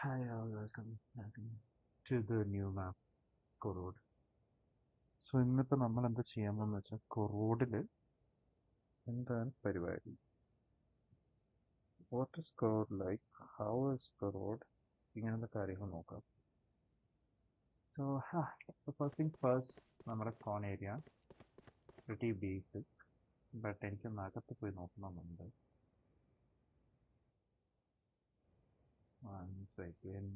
Hi, all, welcome to the new map, Corrode. So ഇന്നിപ്പോൾ നമ്മൾ എന്താ ചെയ്യാൻ പോകുന്നത് വെച്ചാൽ കൊറോഡിൽ എന്താണ് പരിപാടി, what is Corrode like, how is Corrode, ഇങ്ങനത്തെ കാര്യങ്ങൾ നോക്കാം. So so first things first, നമ്മുടെ സ്കോൺ ഏരിയ പ്രിറ്റി ബേസിക്, ബട്ട് എനിക്കൊന്ന് അകത്ത് പോയി നോക്കണമെന്നുണ്ട്. One second.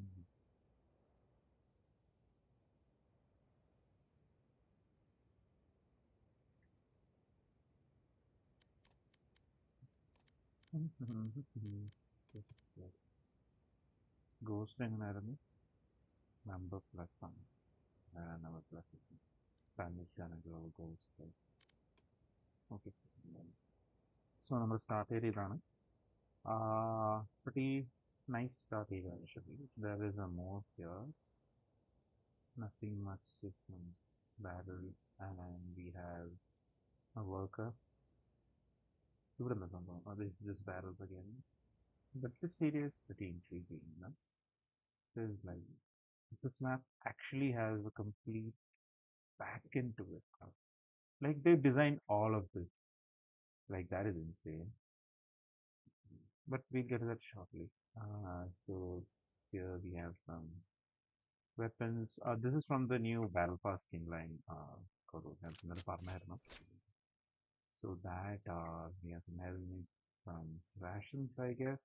ഗോസ്റ്റ് എങ്ങനെയായിരുന്നു? നമ്പർ പ്ലസ് ആണ്. നമ്പർ പ്ലസ് സ്പാനിഷ് ആണെങ്കിൽ ഗോസ്റ്റ്. ഓക്കെ, സോ നമ്മൾ സ്റ്റാർട്ട് ഏരിയയിലാണ്. Pretty nice start area actually. There is a moat here, nothing much, just some barrels, and we have a worker. This is just barrels again. But this area is pretty intriguing, no? There's like, this map actually has a complete back into it. Like they designed all of this. Like that is insane. But we'll get to that shortly. So here we have some weapons. This is from the new Battle Pass skin line. So that we have some helmets, some rations, I guess.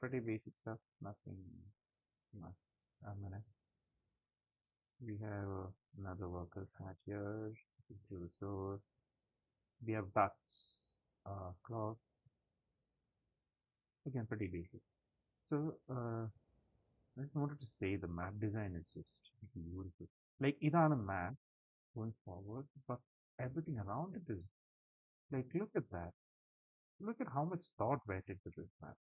Pretty basic stuff. Nothing much. We have another worker's hat here. To the store. We have ducks, cloth. Again, pretty basic. So I just wanted to say the map design is just beautiful. Like, it's on a map going forward, but everything around it is like, look at that. Look at how much thought went into this map.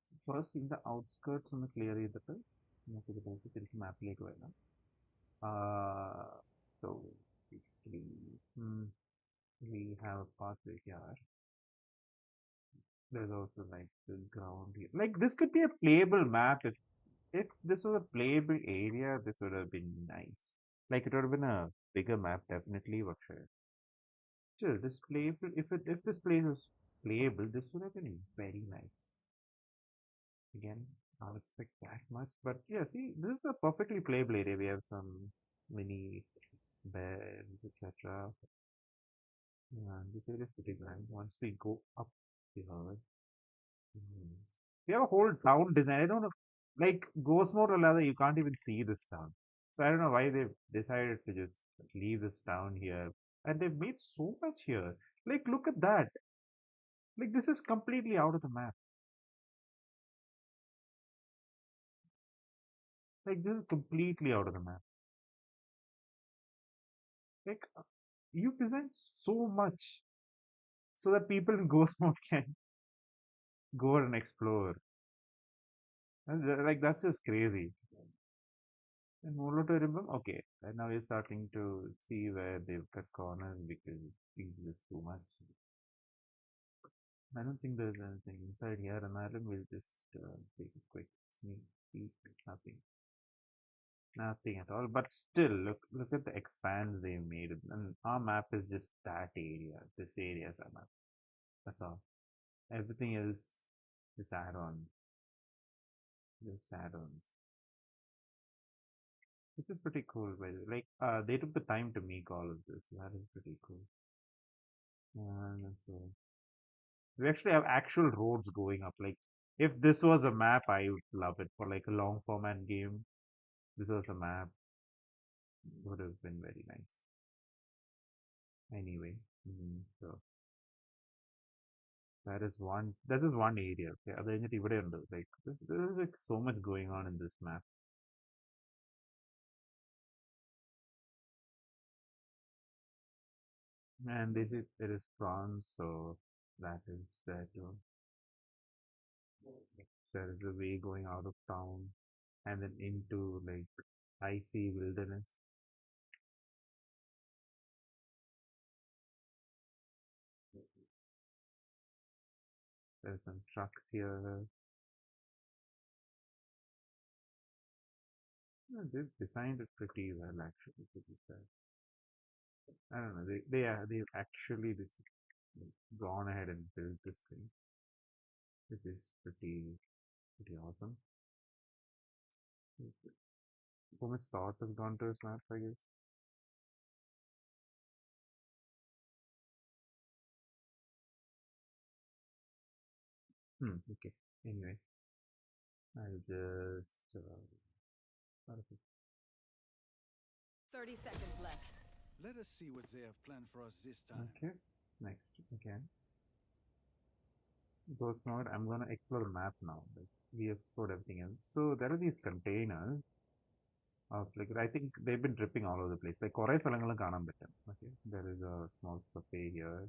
So first, in the outskirts on the clear ചെയ്തിട്ട് നമുക്ക് ഇതുപോലത്തെ തിരിച്ച് മാപ്പിലേക്ക് വരാം. So basically, we have a pathway here. There's also like the ground here. Like this could be a playable map. If this was a playable area, this would have been nice. Like it would have been a bigger map, definitely, but sure. Still, this playable. If this place was playable, this would have been very nice. Again, I'll expect that much. But yeah, see, this is a perfectly playable area. We have some mini beds, etc. Yeah, this area is pretty grand. Once we go up here, we have a whole town design. I don't know, like Ghost Mode or rather, you can't even see this town. So I don't know why they've decided to just leave this town here. And they've made so much here. Like, look at that. Like, this is completely out of the map. Like, this is completely out of the map. Like, you designed so much so that people in Ghost Mode can go and explore. And like, that's just crazy. And Molo to remember, okay, and now we're starting to see where they've cut corners because it's just too much. I don't think there's anything inside here, and Ireland will just take a quick sneak peek. Nothing, nothing at all. But still, look at the expanse they made, and our map is just that area. This area is our map. That's all. Everything else is add-on, just add-ons. Which is pretty cool, by the way. Like, they took the time to make all of this. That is pretty cool. And so we actually have actual roads going up. Like, if this was a map, I would love it for like a long format game. This was a map, would have been very nice. Anyway, so that is one area. Okay, അത് കഴിഞ്ഞിട്ട് ഇവിടെ ഉണ്ട്. Like, there is like so much going on in this map. And there is France, so that is there too. There is a way going out of town and then into like icy wilderness. There's some trucks here. Yeah, they've designed it pretty well, actually, to be fair. I don't know. They've actually gone ahead and built this thing, which is pretty awesome. So much thought has gone to his map, I guess. Okay. Anyway, I'll just. Perfect. 30 seconds left. Let us see what they have planned for us this time. Okay. Next, again. Ghost mode. I'm gonna explore the map now. Like we explored everything else. So there are these containers of like I think they've been dripping all over the place. Like കുറേ സ്ഥലങ്ങളും കാണാൻ പറ്റും. Okay. There is a small cafe here.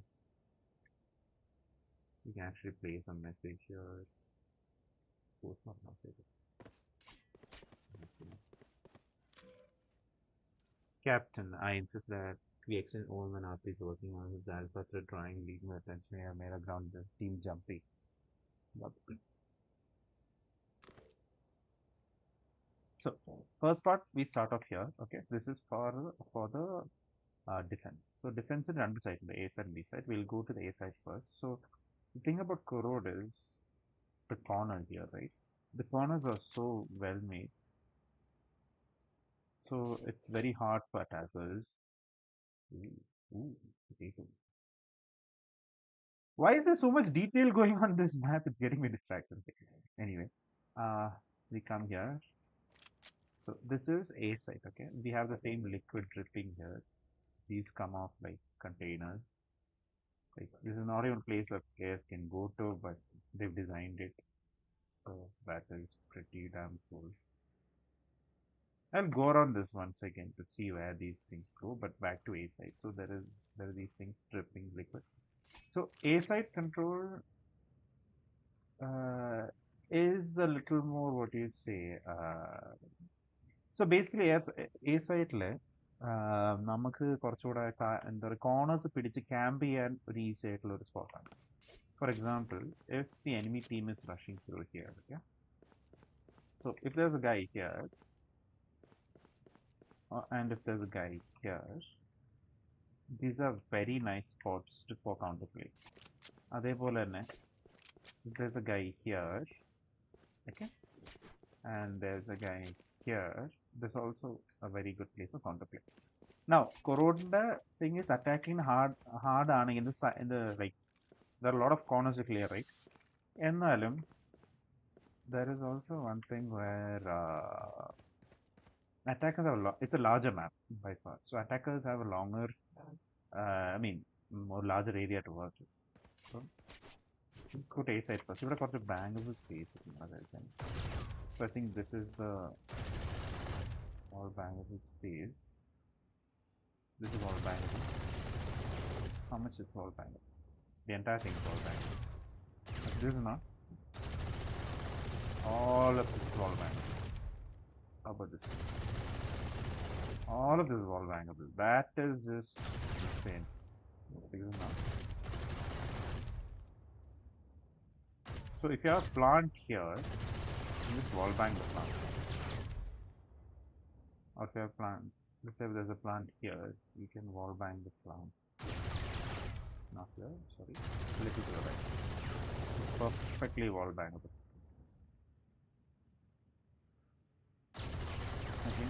You can actually play some message here. Ghost mode not favorite. Captain, I insist that we extend all when RP is working on his alpha thread drawing lead my attention here made a ground the team jumpy. So first part we start off here. Okay, this is for the defense. So defense in രണ്ട് side, the A side and B side. We'll go to the A side first. So the thing about Corrode is the corners here, right? The corners are so well made. So it's very hard for attackers. Ooh, potato. Why is there so much detail going on this map? It's getting me distracted. Okay. Anyway, uh, we come here. So this is A side, okay? We have the same liquid dripping here. These come off like containers. Like this is not even a place where players can go to, but they've designed it. So that is pretty damn cool. I'll go around this once again to see where these things go, but back to A side. So there are these things dripping liquid. So A side control is a little more what do you say? So basically, as A സൈഡിൽ നമുക്ക് കുറച്ചുകൂടെ എന്താ പറയുക corners പിടിച്ച് camp ചെയ്യാൻ ഒരു easy ആയിട്ടുള്ള ഒരു സ്പോട്ടാണ്. For example, if the enemy team is rushing through here, okay? So if there's a guy here, and if there's a guy here, these are very nice spots for counterplay. അതേപോലെ തന്നെ if there's a guy here, okay, and there's a guy here, there's also a very good place for counterplay. Now, Corrode's thing is attacking hard in the like there are a lot of corners to clear, right? എന്നാലും there is also one thing where attackers have it's a larger map by far, so attackers have a longer, I mean, more larger area to work with. So, go to A side first. You've got the bangable spaces in other thing. So I think this is the all bangable space. This is all bangable. How much is all bangable? The entire thing is all bangable. But this is not. All of this is all bangable. How about this? All of this is all bangable. That is just insane. This is not. So if you have a plant here, you just wall bang the plant. Or if you have a plant, let's say there's a plant here, you can wall bang the plant. Not here, sorry, a little to the right. It's perfectly wall bangable. Okay,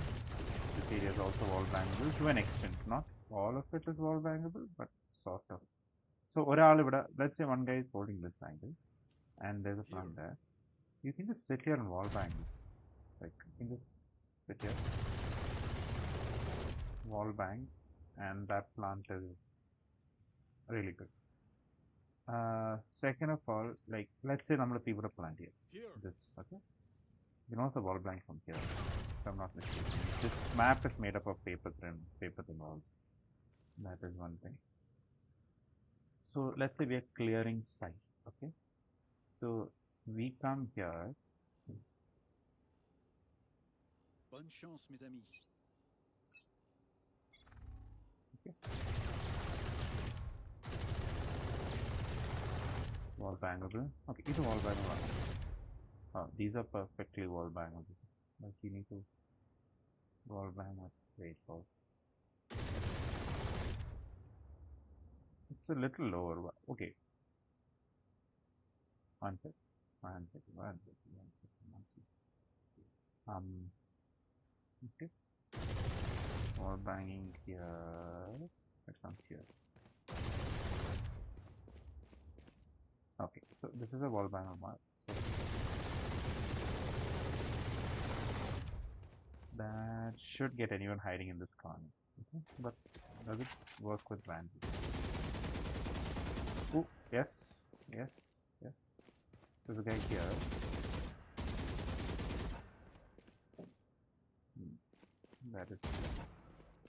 this area is also wall bangable to an extent. Not all of it is wall bangable, but sort of. So let's say one guy is holding this angle, and there's a plant there. You can just sit here and wall bang. Like you can just sit here, wall bang, and that plant is really good. Second of all, like let's say number of people are plant here. This okay. You can also wall bang from here, if I'm not mistaken. This map is made up of paper thin walls. That is one thing. So let's say we are clearing site, okay? So we come here. Bonne chance, mes amis. Okay. Wall bangable. Okay, these are wall bangable. Oh, these are perfectly wall bangable. Like you need to Wall bang with weight ball. It's a little lower. Okay, one second. One second. One second. One second. One second. Okay. Wall banging here. It comes here. Okay, so this is a wall banger mark. So that should get anyone hiding in this corner. Okay, but does it work with Randy? Oh, yes, yes, yes. There's a guy here. That is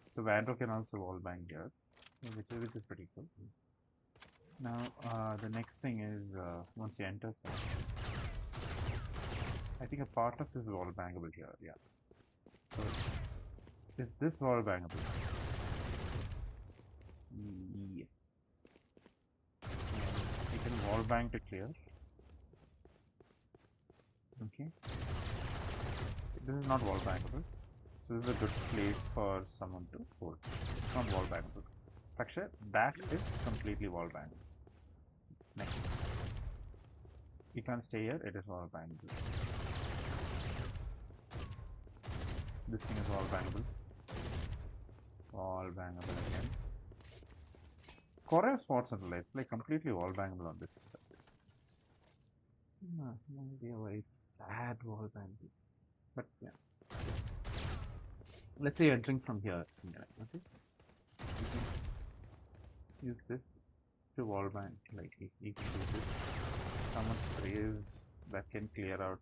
so Vandal can also wall bang here, which is pretty cool. Now the next thing is once you enter, I think a part of this is wall bangable here. Yeah. So is this wall bangable? Yes. You can wall bang to clear. Okay. This is not wall bangable. So this is a good place for someone to hold. It's not wall bangable. Actually, that is completely wall bangable. Next. You can't stay here, it is wall bangable. This thing is wall bangable. Wall bangable again. Corrode spots on the left, like completely wall bangable on this side. No idea why it's that wall bangable. But yeah. Let's say you're entering from here. Okay. Use this to wall bang. Like you can do this. Someone sprays that can clear out.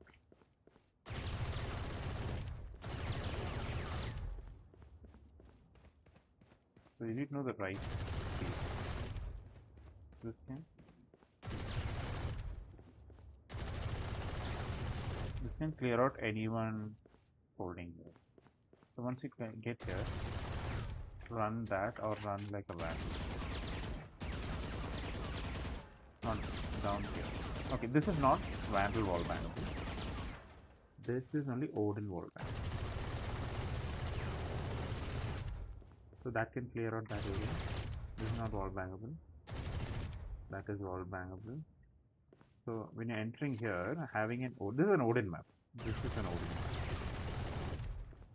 So you need to know the right space. This can. This can clear out anyone holding here. So once you get here, run that or run like a van. Not down here. Okay, this is not Vandal wall bangable. This is only Odin wall bang. So that can clear out that area. This is not wall bangable. That is wall bangable. So when you're entering here, having an this is an Odin map. This is an Odin map.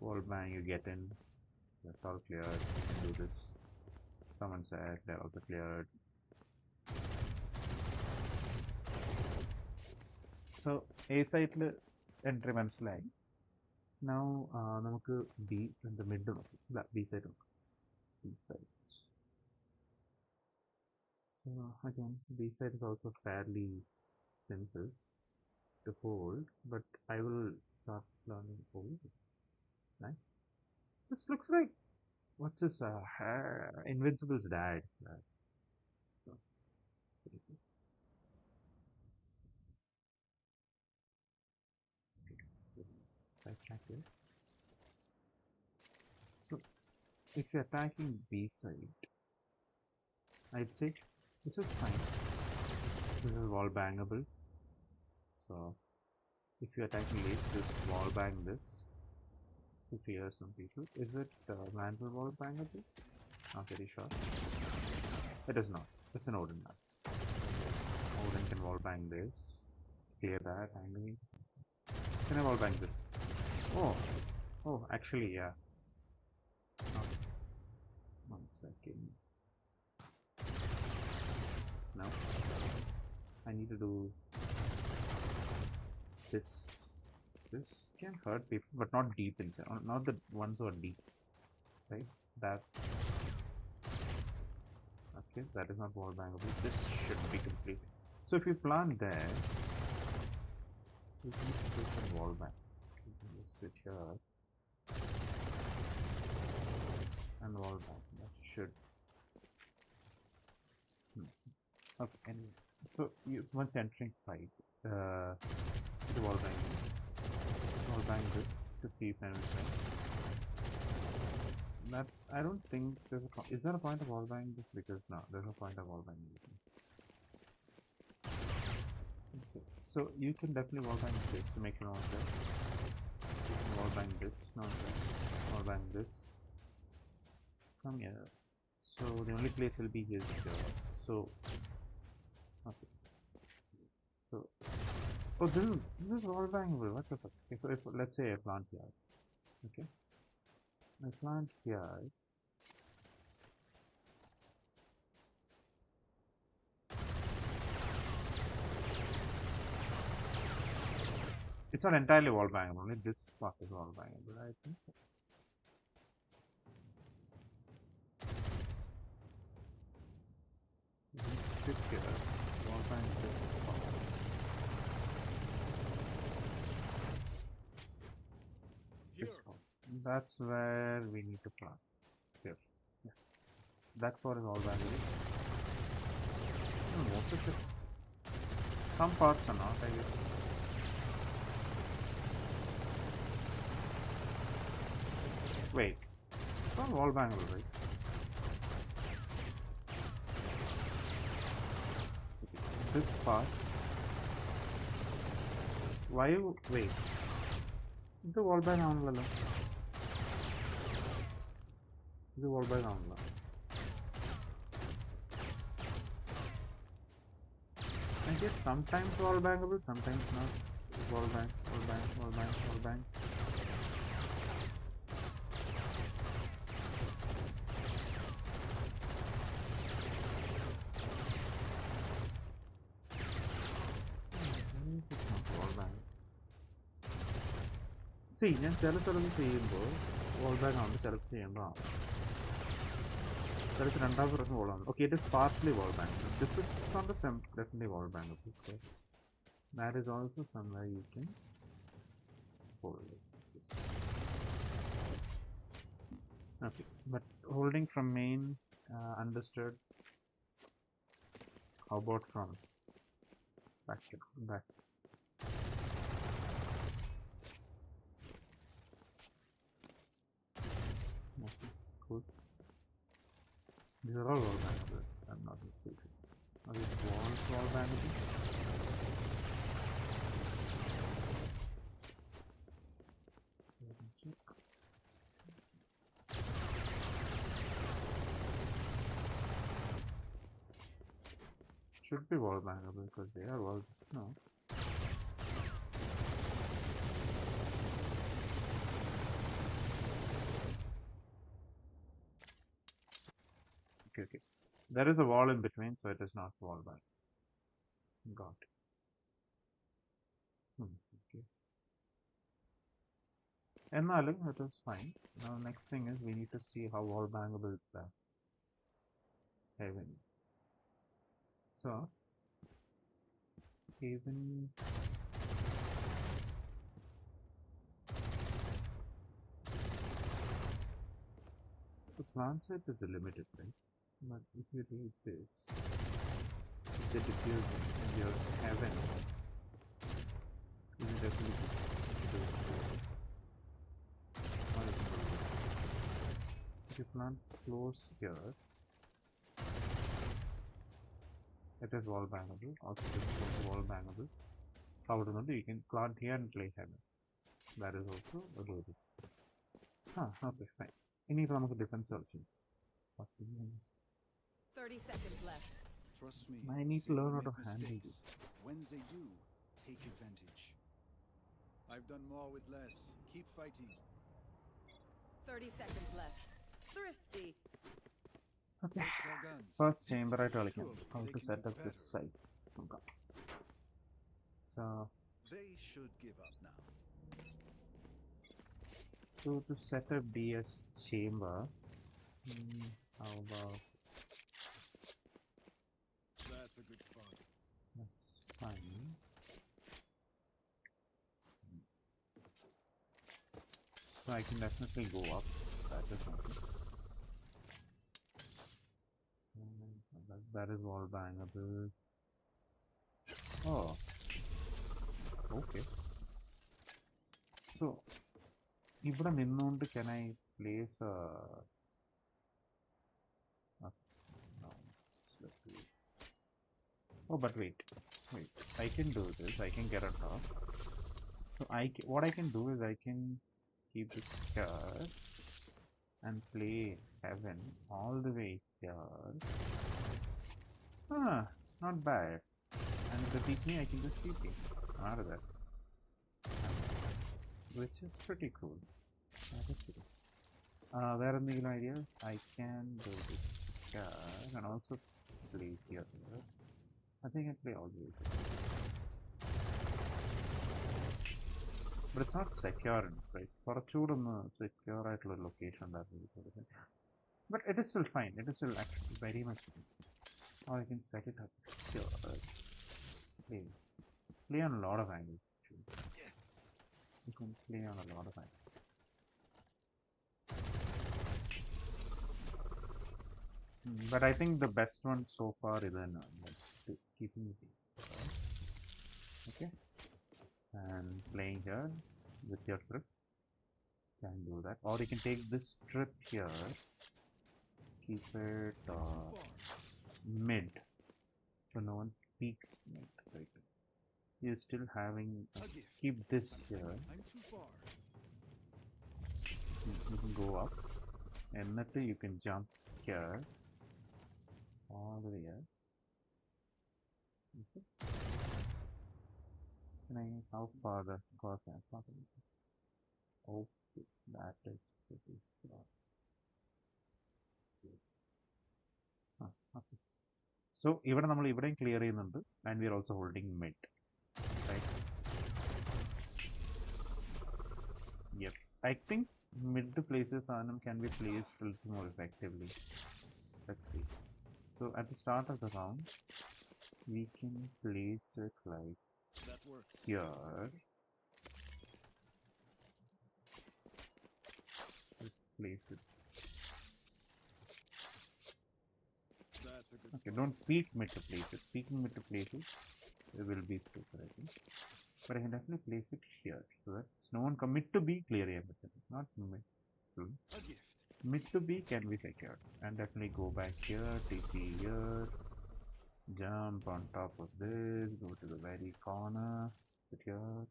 Wall bang, you get in. That's all cleared. You can do this. Someone said they're also cleared. So A side entry മനസ്സിലായി. Now നമുക്ക് B in the mid B side. B side. So again, B side is also fairly simple to hold, but I will start learning hold. Nice. This looks like what's this? Invincible's dad. So pretty cool. So if you're attacking B side, I'd say this is fine. This is wall bangable. So if you're attacking late, just wall bang this to clear some people. Is it Vandal wall bangable? Not very sure. It is not. It's an Odin map. Odin can wall bang this. Clear that angle. Can I wall bang this? Oh, actually, yeah. Oh. 1 second. No. I need to do this. This can hurt people, but not deep inside. Not the ones who are deep. Right? That. Okay, that is not wall bangable. This should be complete. So if you plant there, you can sit and wall bang. You can just sit here and wall bang. That should. Okay, anyway. So once you're entering site, the wall bang this to see if anyone's there. That I don't think there's a is there a point of wall bang this? Because no, there's no point of wall bang this. Okay. So you can definitely wall bang this to make your own there. You can wall bang this, not that. Wall bang this. Come here. So the only place will be here. So okay. So oh, this is wall bangable. What the fuck? Okay, so if let's say I plant here, okay, I plant here. It's not entirely wall bangable. Only this part is wall bangable, I think. Sit here. Wall bang this part. This part. That's where we need to plant. Here. Yeah. That's what is wall bangable. Most of it. Some parts are not, I guess. Wait. It's not wall bangable, right? Okay. This part. Why you wait? The wall bang on the wall bang on I guess sometimes wall bangable, sometimes not. Wall bang, wall bang, wall bang, wall bang. This is not wall bang. See, ഞാൻ ചില സ്ഥലത്ത് ചെയ്യുമ്പോൾ wall bang ആണ് ചിലത് ചെയ്യുമ്പോൾ ചിലത് രണ്ടാമത് പ്രാവശ്യം wall ആണ്. Okay, it is partially wall bang. This is not the same, definitely wall bang. So that is also somewhere you can hold it. Okay, but holding from main, understood. How about from back to back? Okay, cool. These are all wall bangable, if I'm not mistaken. Are these walls wall bangable? Let me check. Should be wall bangable because they are wall. No. Okay. There is a wall in between, so it is not wall bang. Got it. Okay. എന്നാലും it is fine. Now next thing is we need to see how wall bangable the haven. So haven the plant set is limited, right? But if you read this, the diffusion in your heaven, you will definitely do this. If you plant close here, it is wall bangable. Also, this is wall bangable. How to know? You can plant here and play heaven. That is also a good. Okay, fine. You need to defense searching. 30 seconds left. Trust me. I need to they learn will how to make handle mistakes. this. When they do, take advantage. I've done more with less. Keep fighting. 30 seconds left. Thrifty. Okay. Take their guns. First chamber I tell you how They to can set do up this better. site. Okay. So They should give up now. to set up DS chamber, how about That's a good spot. that's fine. So I can definitely go up. That is nothing. That is all bangable. Oh, okay. So, ഇവിടെ നിന്നുകൊണ്ട് can I place a? No, let's see. Oh, but wait. I can do this. I can get on top. So what I can do is I can keep this here and play heaven all the way here. Not bad. And if they beat me, I can just TP out of that. Which is pretty cool. That is cool. Where in the idea? I can do this here and also play here. I think I play all the way here. But it's not secure enough, right? For a secure location that will be. But it is still fine. It is still actually very much fine. Or I can set it up here. Play on a lot of angles. Actually. You can play on a lot of angles. But I think the best one so far is in keeping it here. Okay. And playing here with your trip. Can do that. Or you can take this trip here. Keep it mid. So no one peeks mid. Right. You're still having keep this here. I'm too far. You can go up. And then you can jump here. All the way here. Okay. Can I how far the cost and okay, that is pretty far. Okay. So even we clear and we are also holding mid. Right? Yep. I think mid places can be placed a little more effectively. Let's see. So at the start of the round, we can place it like that works. Here. Let's place it. That's a good Okay, spot. don't peek mid to place it. Peeking mid to place it will be stupid, I think. But I can definitely place it here so that no one commit to B clear area, not mid. A gift. Mid to B can be secured. And definitely go back here, TP here, jump on top of this, go to the very corner, sit here.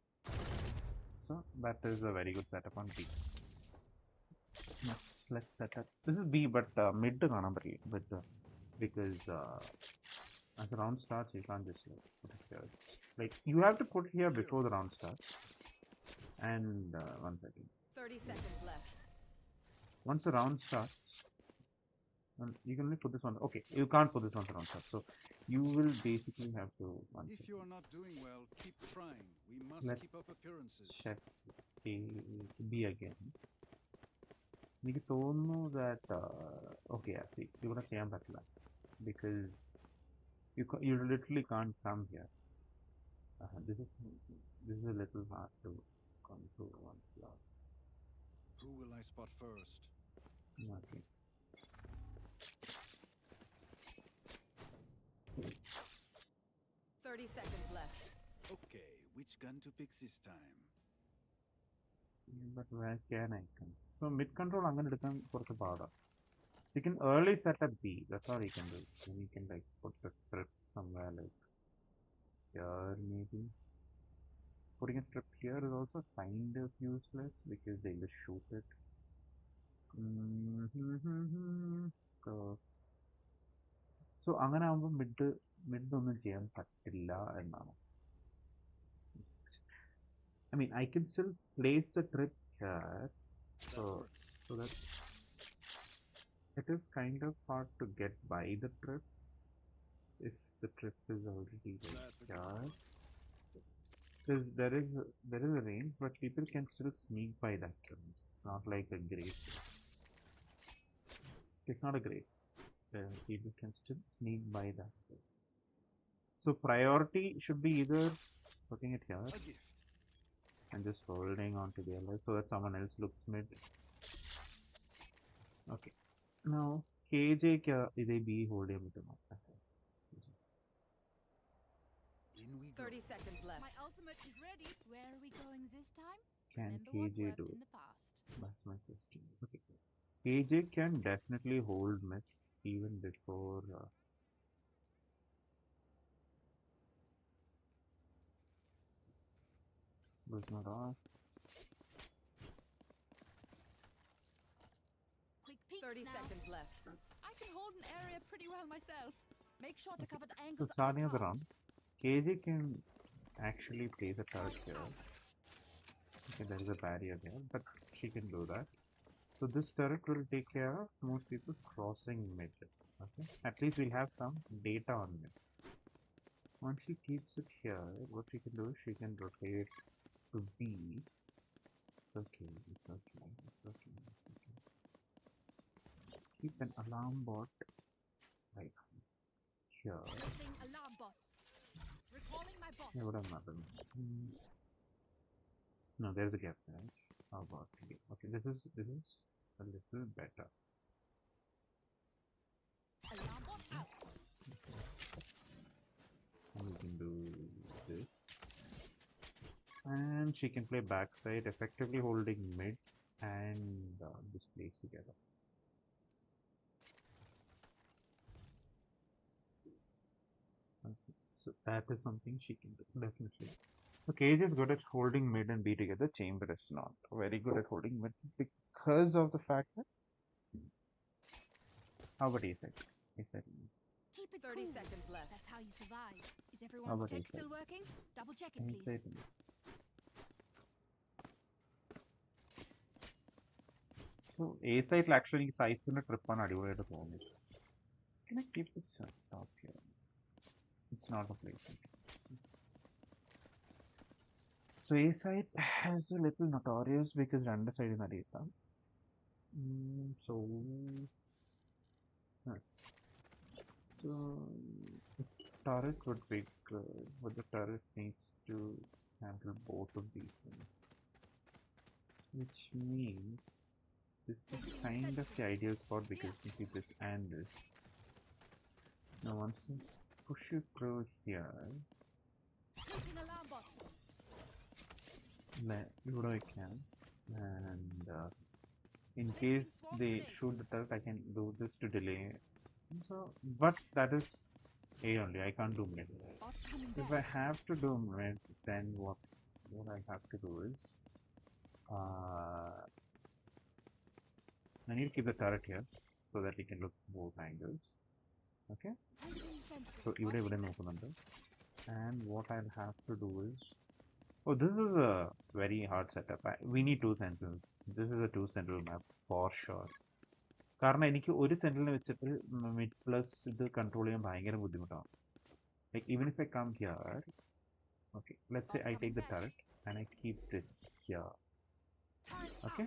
So that is a very good setup on B. Next, let's set up. This is B, but mid to because as the round starts, you can't just put it here. Like you have to put here before the round starts. And 1 second. 30 seconds left. Once the round starts, you can only put this one. Okay, you can't put this one round starts. So you will basically have to. If you are not doing well, keep trying. We must Let's keep up appearances. check B again. You know that okay, see, you're gonna ചെയ്യാൻ പറ്റില്ല because you literally can't come here. This is a little hard to control one slot. Who will I spot first? Okay. 30 seconds left. Okay, which gun to pick this time? But where can I come? So mid control I'm gonna become for the border. You can early set up B, that's all you can do. Then you can like put the strip somewhere like here maybe. Putting a strip here is also kind of useless because they just shoot it. So അങ്ങനെ ആവുമ്പോൾ mid ഒന്നും ചെയ്യാൻ പറ്റില്ല എന്നാണ്. I mean I can still place the trip here. So that it is kind of hard to get by the trip if the trip is already like here. Because there is a range, but people can still sneak by that trip. It's not like a great. It's not a great. People can still sneak by that trip. So priority should be either putting it here and just holding on to the other so that someone else looks mid. Okay. Now KJ is a B holding with the 30 seconds left. My ultimate is ready. Where are we going this time? Can Remember KJ what worked do in it? the past. That's my question. Okay. KJ can definitely hold mid even before was not off. 30 now. seconds left. I can hold an area pretty well myself. Make sure to cover the So angles I starting of the can't. round, KJ can actually place a turret here. Okay, there is a barrier there, but she can do that. So this turret will take care of most people crossing mid. Okay, at least we'll have some data on mid. Once she keeps it here, what she can do is she can rotate to B. It's okay, it's okay, it's okay, it's okay. Keep an alarm bot like here. Placing alarm bot. Recalling my bot. Yeah, what am I doing? No, there's a gap, right? How about here? Okay, this is a little better. Alarm bot out. And we can do this. And she can play backside, effectively holding mid and this place together. Okay, so that is something she can do, definitely. So Cage is good at holding mid and B together. Chamber is not very good at holding mid because of the fact that. How about A-side? A-side. Keep it 30 cool. seconds left. That's how you survive. Is How everyone's about tech A-side? still working? Double check it, please. A-side. So A-side actually sites in a trip on അടിപൊളിയായിട്ട് തോന്നി. Can I keep this top here? It's not a place. So A-side is a little notorious because രണ്ട് സൈഡിൽ നിന്ന് അടിയിട്ടാം. So the turret would be good, but the turret needs to handle both of these things. Which means this is kind of the ideal spot because you see this and this. Now once I push you through here, Placing alarm bot. Ludo I can, and in case they shoot the turret, I can do this to delay. So, but that is A only. I can't do mid. Bot coming If back. I have to do mid, then what I have to do is I need to keep the turret here so that we can look both angles. Okay. Placing sentry. So ഇവിടെ Watching left. നോക്കുന്നുണ്ട്. And what I'll have to do is, oh, this is a very hard setup. We need two sentinels. This is a two sentinel map for sure. കാരണം എനിക്ക് ഒരു സെന്റിലിനെ വെച്ചിട്ട് mid plus ഇത് control ചെയ്യാൻ ഭയങ്കര ബുദ്ധിമുട്ടാണ്. Like even if I come here, okay, let's say I take the turret and I keep this here, okay,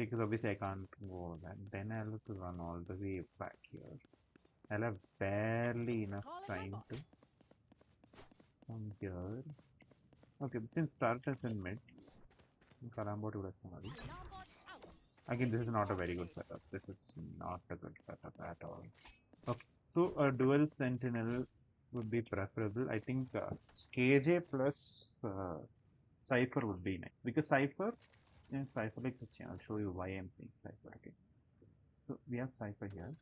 because obviously I can't go that. Then I'll have to run all the way back here. I'll have barely enough time to come here. Okay, since turret is in mid, Karambot would have come. Alarm bot out. Again, this is not a very good setup. This is not a good setup at all. Okay, so a dual sentinel would be preferable. I think KJ plus Cypher would be nice because Cypher, like I'll show you why I'm saying Cypher. Okay, so we have Cypher here.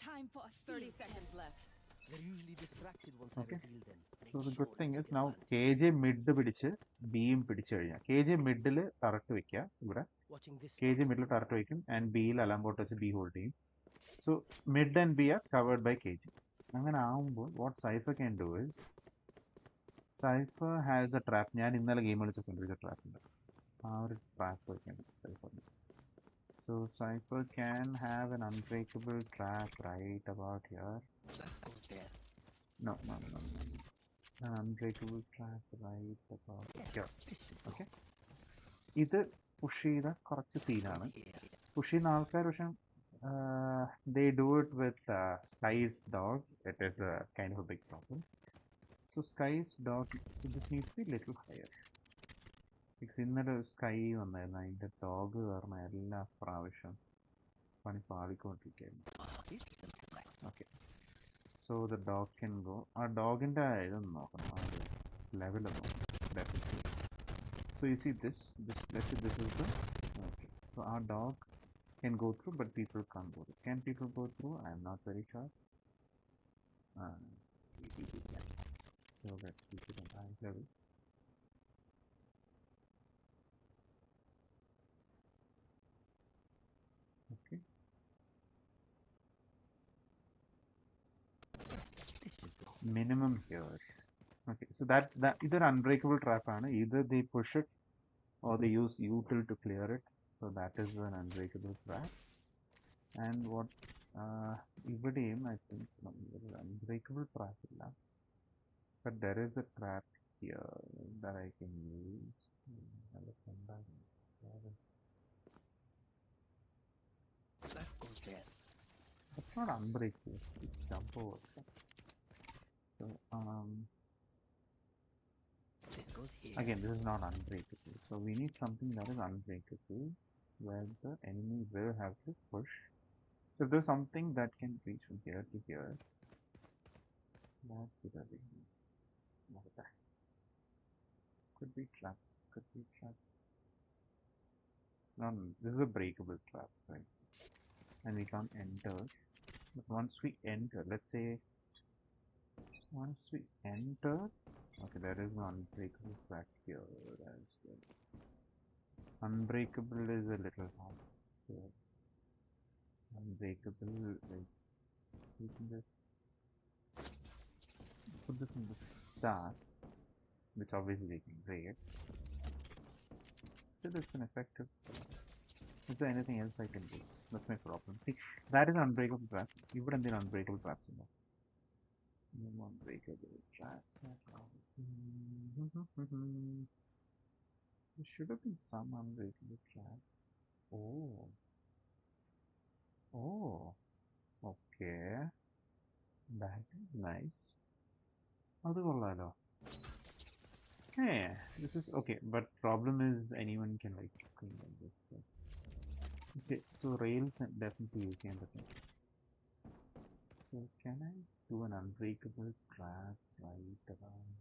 Time for a 30 field seconds test. left. They're usually distracted once Okay. I reveal them. and So I'm the sure good thing they'll is take now advantage. KJ mid പിടിച്ച് ബിയും പിടിച്ചു കഴിഞ്ഞാൽ KJ middle ടറക്റ്റ് വെക്കുക ഇവിടെ Watching this KJ spot. Middle turret വയ്ക്കും and ബിയിൽ alarmbot വെച്ച് B hold ചെയ്യും. So mid and B are covered by KJ. അങ്ങനെ ആവുമ്പോൾ what Cypher can do is Cypher has a trap. ഞാൻ ഇന്നലെ ഗെയിം കളിച്ചപ്പോൾ ട്രാപ്പ് ഉണ്ട്. ആ ഒരു ട്രാപ്പ് വയ്ക്കാൻ സൈഫറിന്. So Cypher can have an unbreakable trap right about here. That goes there. No. An unbreakable trap right about here. This should go. Okay. ഇത് push ചെയ്ത കുറച്ച് സീനാണ്. Here. പുഷ് ചെയ്യുന്ന ആൾക്കാർ പക്ഷെ they do it with Sky's dog. It is a kind of a big problem. So Sky's dog, so this needs to be little higher. Because ഇന്നലെ sky വന്നായിരുന്നു, അതിൻ്റെ ഡോഗ് കാരണം എല്ലാ പ്രാവശ്യം പണി പാളിക്കൊണ്ടിരിക്കുകയായിരുന്നു. This is right. Okay, so the dog can go. ആ ഡോഗിൻ്റെ ഇതൊന്ന് നോക്കണം, ആ ഒരു ലെവലൊന്ന് നോക്കണം definitely. So you see this is the okay. So ആ dog can go through, but people can't go through. Can people go through? I am not very sure. People can. So let's keep it on high level. minimum here. Okay, so that either unbreakable trap ആണ്. Either they push it or they use util to clear it. So that is an unbreakable trap. And what ഇവിടെയും I think unbreakable trap ഇല്ല. But there is a trap here that I can use. Plat goes there. That's not unbreakable. It's jump over. So This goes here. again, this is not unbreakable. So we need something that is unbreakable, where the enemy will have to push. So if there's something that can reach from here to here, that would have been nice. Not that. Could be trap. Could be traps. No, no, this is a breakable trap, right? And we can't enter. But once we enter, let's say, once we enter, okay, there is no unbreakable trap here as well. Unbreakable is a little hard here. Unbreakable, like, we can just put this in the start, which obviously we can break. Still, it's an effective. Is there anything else I can do? That's my problem. See, that is unbreakable trap. You wouldn't be unbreakable traps in there. No unbreakable traps at all. There should have been some unbreakable trap. Oh. Oh. Okay. That is nice. അത് കൊള്ളാലോ. Hey, this is okay, but problem is anyone can like clean like this. So. Okay, so rails and definitely using the thing. So can I do an unbreakable trap right around?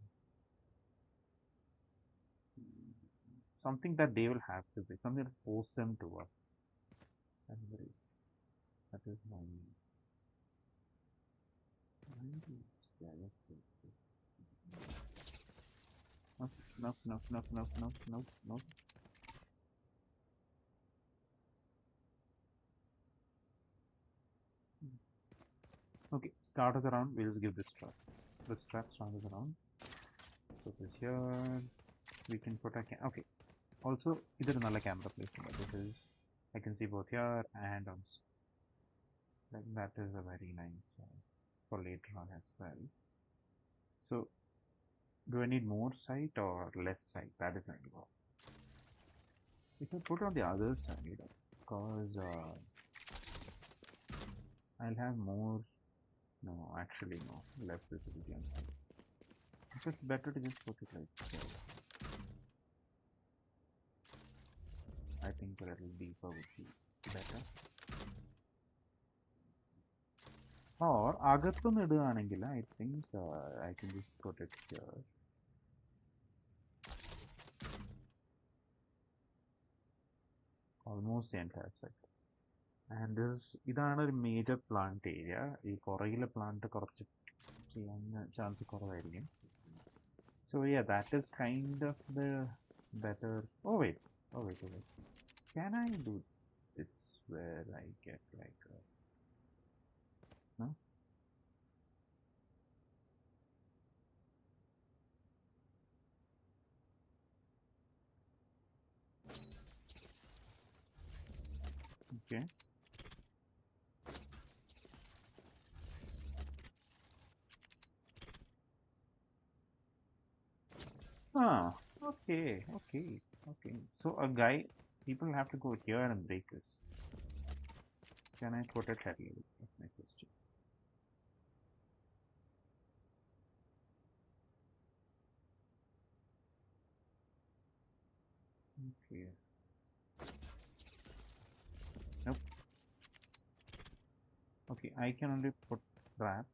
Something that they will have to be, something that force them to work. Unbreak. That is my need. Nope, nope, nope, nope, nope, nope, nope, nope. Okay, start of the round, we'll just give this trap. This trap start of the round. Put this here. We can put a okay. Also, either another camera placement because I can see both here and on. Like that is a very nice for later on as well. So, do I need more sight or less sight? That is my goal. If I put on the other side, because I'll have more. No, actually no. Less visibility on side. So it's better to just put it like this. I think a little deeper would be better. Or agatthun iduvaanengil I think I can just put it here. Almost the entire set. And this is a major plant area. This plant chance കുറവായിരിക്കും. So yeah, that is kind of the better. Oh wait. Can I do this where I get like a... No? Okay. Ah, okay. So a guy, people have to go here and break this. Can I put it at level? That's my question. Okay. Nope. Okay, I can only put trap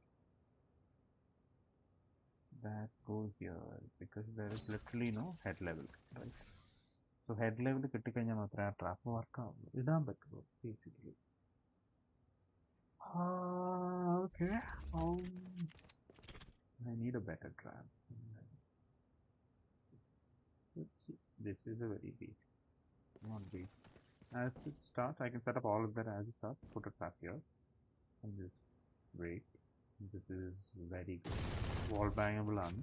that go here because there is literally no head level, right? So head level കിട്ടിക്കഴിഞ്ഞാൽ മാത്രമേ ആ trap work ആവുള്ളൂ. ഇടാൻ പറ്റുള്ളൂ basically. Okay. I need a better trap. Let's see. This is a very big. Not big. As it starts, I can set up all of that as it starts. Put a trap here. And just wait. This is very good. Wall bangable on.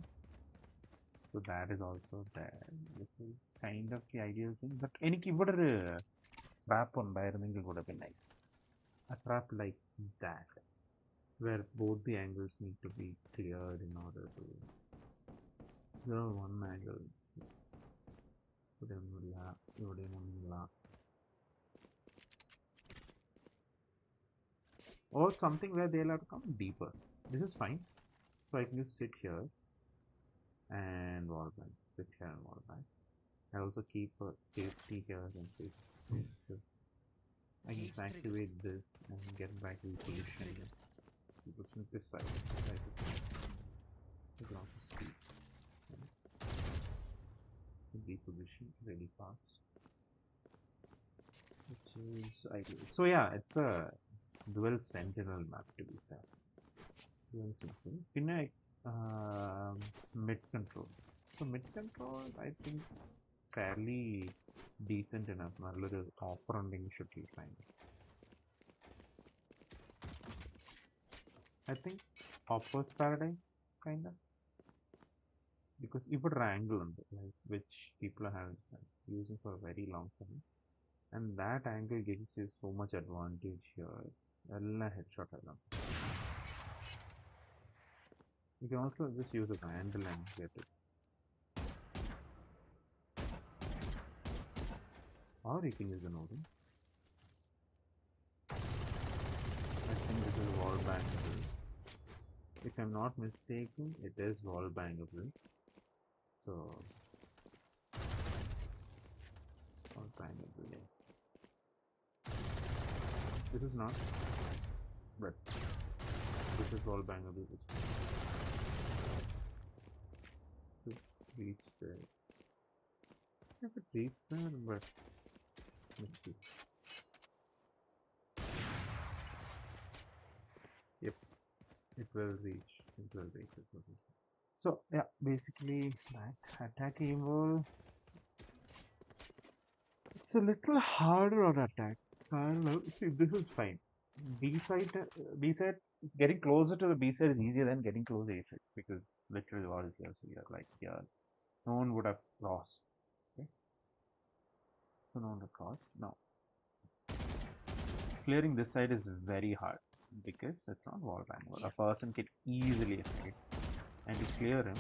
So that is also there. This is kind of the ideal thing. But എനിക്ക് ഇവിടെ ഒരു trap ഉണ്ടായിരുന്നെങ്കിൽ would have been nice. A trap like that, where both the angles need to be cleared in order to. There are one angle. Or something where they'll have to come deeper. This is fine. So I can just sit here and wall back. Sit here and wall back. I also keep a safety here and safety. So I can just activate this and get back to the position. Looking this side. Right this side. You can also see. Reposition really fast. Which is ideal. So yeah, it's a dual sentinel map to be fair. Dual sentinel. Pinna mid control. So mid control, I think fairly decent enough. Nallotru operanding should be fine. I think opposite paradigm kinda. Because if a angle on like, which people have using for a very long time, and that angle gives you so much advantage here. Ella headshot alone. You can also just use a vandal and get it. Or you can use an Odin. I think this is wall bangable. If I'm not mistaken, it is wall bangable. So wall bangable. Yeah. This is not, but this is wall bangable. Should reach there. If it reaches there, but let's see. Yep, it will reach. It will reach. It will reach. So yeah, basically that attack evil. It's a little harder on attack. I don't know. See, this is fine. B side, getting closer to the B side is easier than getting close to A side because literally all is here. So you're like, yeah, no one would have crossed. Okay, so no one would cross. Now, clearing this side is very hard because it's not wall bangable. A person can easily escape, and to clear him,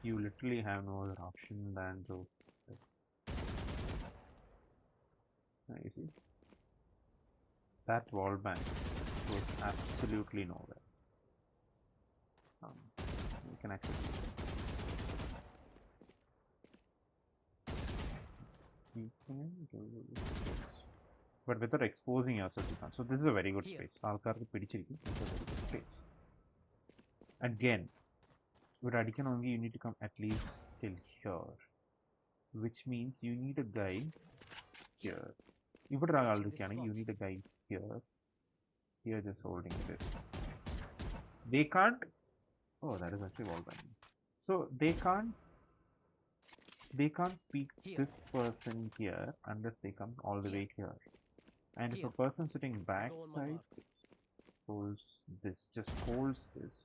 you literally have no other option than to. You see, that wall bang goes absolutely nowhere. You can actually. But without exposing yourself, you can't. So this is a very good space. ആൾക്കാർക്ക് പിടിച്ചിരിക്കും. It's a very good space. Again, with Adikanongi, you need to come at least till here, which means you need a guy here. You need a guy here. Here, just holding this. They can't. Oh, that is actually wall banging. So they can't peek this person here unless they come all the way here. And if a person sitting backside holds this, just holds this.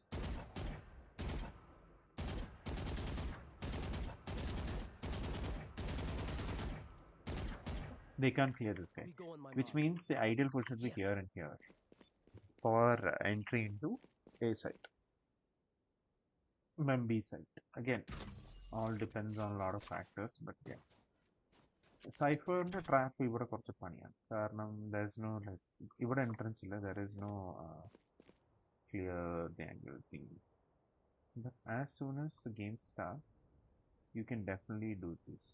They can't clear this guy, which means the ideal pull should be here and here for entry into A side. B side. Again, all depends on a lot of factors, but yeah. Cypher and trap ഇവിടെ കുറച്ച് പണിയാണ് കാരണം there's no like ഇവിടെ entrance ഇല്ല, there is no clear the angle thing. But as soon as the game starts, you can definitely do this,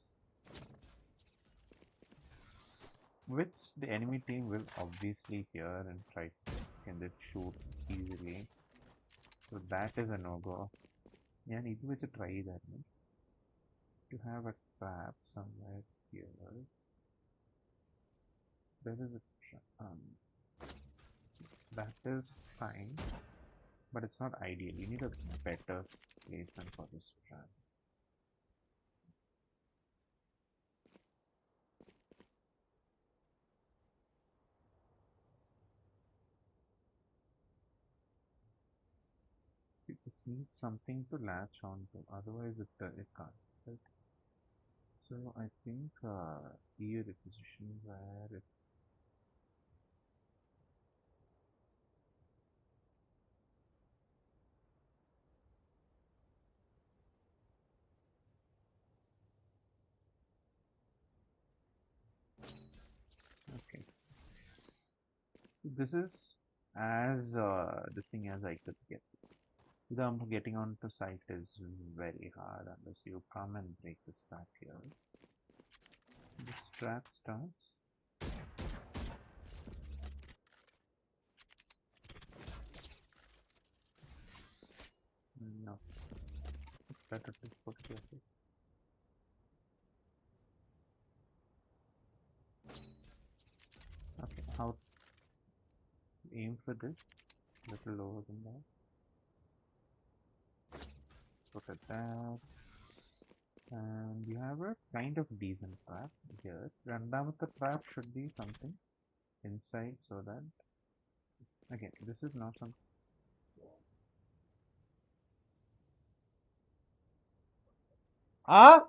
which the enemy team will obviously hear and try to shoot easily. So that is a no-go. ഞാൻ ഇത് വെച്ച് try ചെയ്തായിരുന്നു to have a trap somewhere here. There is a that is fine, but it's not ideal. You need a better placement for this trap. This needs something to latch onto, otherwise it can't. Right? So I think here the position where it okay. So this is as this thing as I could get. The getting onto site is very hard unless you come and break this trap here. This trap starts. No. It's better to put it here. Okay, how aim for this? Little lower than that. Put it there. And you have a kind of decent trap here. Randamata trap should be something inside so that again this is not some What?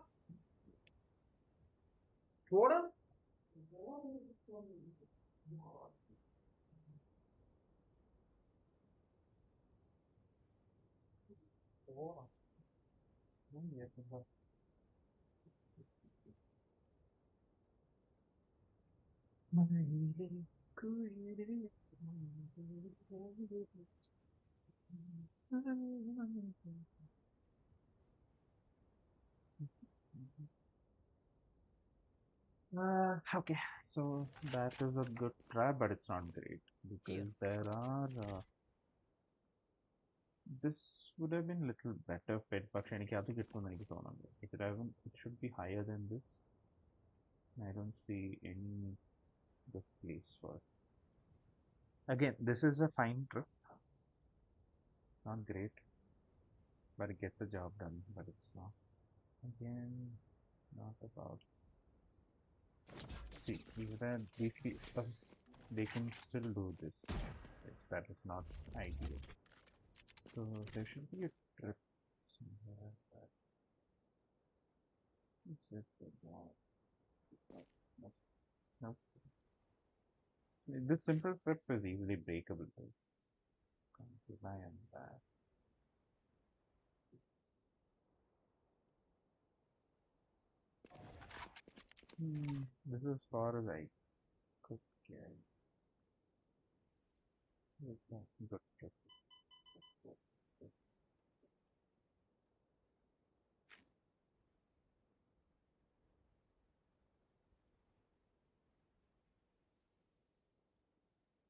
Okay, so that is a good try, but it's not great because there are. This would have been a little better fit, but it could have it should be higher than this. I don't see any good place for it. Again, this is a fine trip. It's not great, but it gets the job done. But it's not. Again, not about. See, even they can still do this. That is not ideal. So there should be a trip somewhere that is just a wall. No. This simple trip is easily breakable. Can't rely on that. This is as far as I could get. Good trip.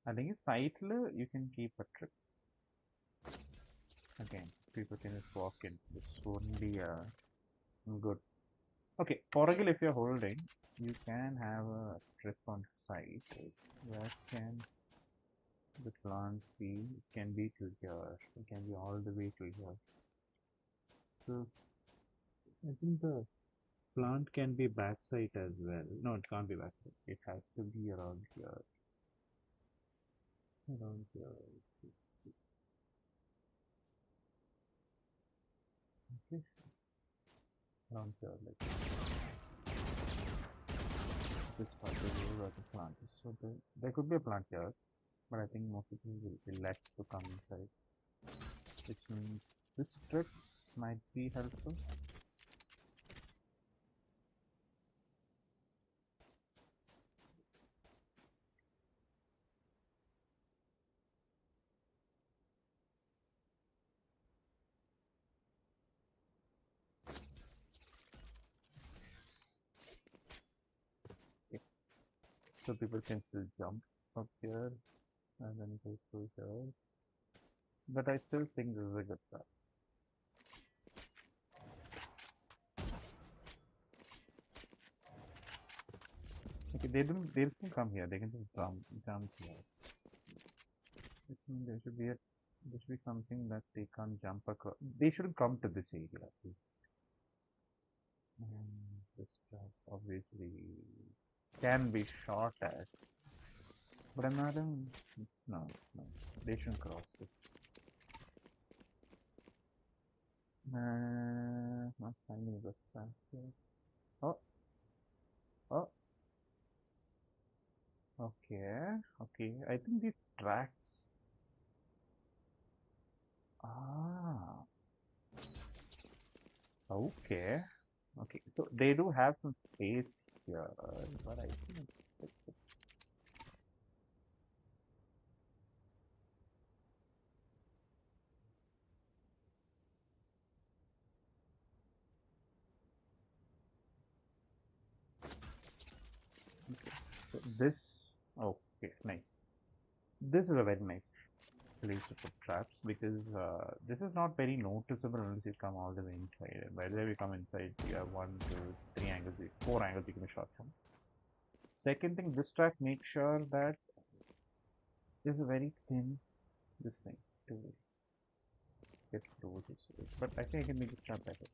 I think it's slightly you can keep a trip. Again, people can just walk in. This wouldn't be good. Okay, Portugal, if you're holding, you can have a trip on site. Where can the plant be? It can be to here. It can be all the way to here. So I think the plant can be backside as well. No, it can't be backside. It has to be around here. Around here. Okay. Around here, like this part is where the plant is. So there could be a plant here, but I think most people will elect to come inside. Which means this trick might be helpful. Okay. So people can still jump up here and then go through here. But I still think this is a good trap. Okay, they can come here. They can just jump here. There should be something that they can't jump across. They shouldn't come to this area. This trap obviously can be shot at, but it's not. They shouldn't cross this. Not finding the track here. Oh, oh, okay, okay. I think these tracks. Ah, okay, okay. So they do have some space here, but I think it's so this. Okay, nice. This is a very nice place to put traps because this is not very noticeable unless you come all the way inside. And by the time you come inside, you have one, two, three angles, four angles you can shot from. Second thing, this track makes sure that there's a very thin this thing to get through this. But I think I can make this trap better.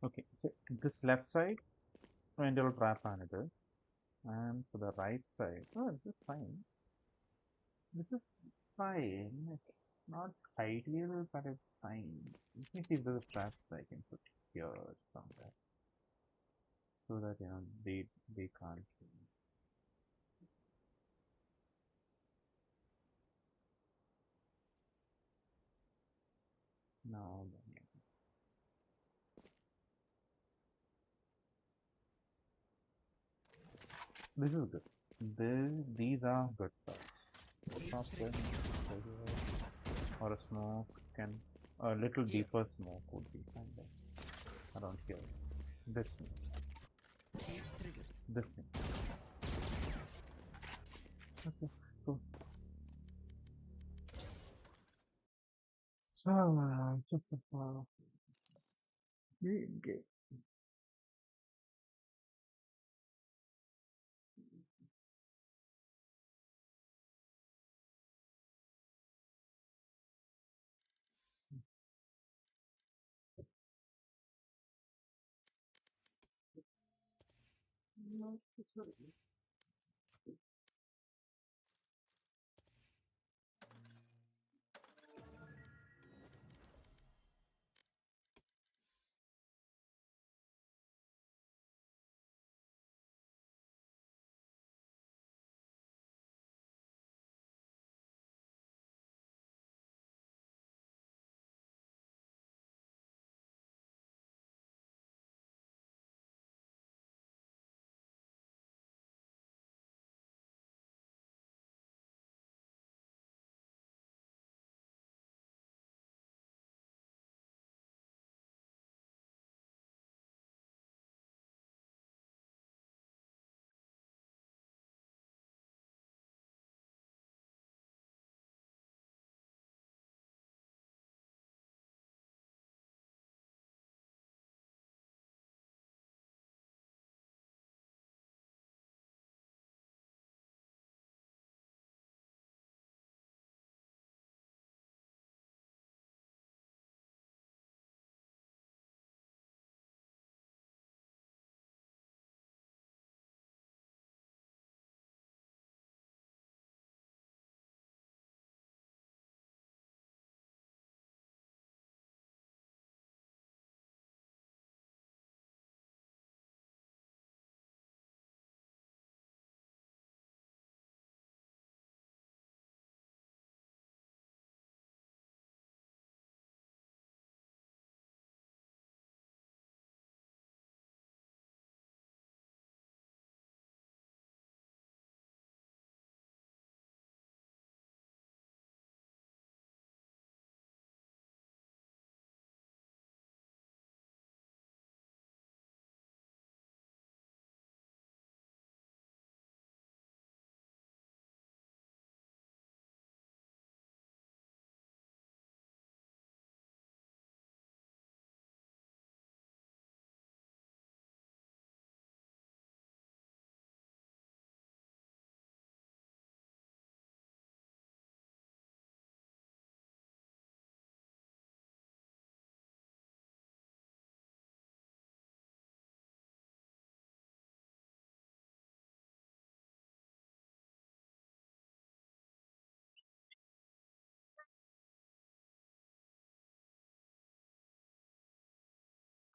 Okay, so this left side, will trap another, and for the right side, oh, this is fine. This is fine. It's not ideal, but it's fine. Let me see if there's a trap I can put here somewhere so that they can't. No, this is good. These are good traps. Shots there, or a smoke can a little Here. deeper smoke would be fine there around here. This one, Cage triggered. this one. Okay, cool. So, okay.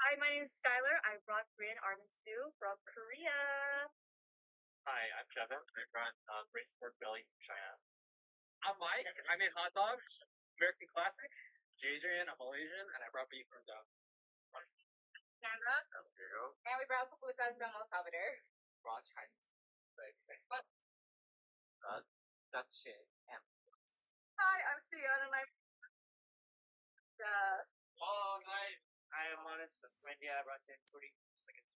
Hi, my name is Skylar. I brought Korean ramen stew from Korea. Hi, I'm Kevin. I brought braised pork belly from China. I'm Mike. I made hot dogs, American classic. JJ, I'm Malaysian, and I brought beef from Dove. Sandra. There you go. And we brought pupusas from El Salvador. Brought Chinese. What? That's it. And Hi, I'm Sion, and I'm oh, nice. I am honest. Wendy, I brought some pretty seconds.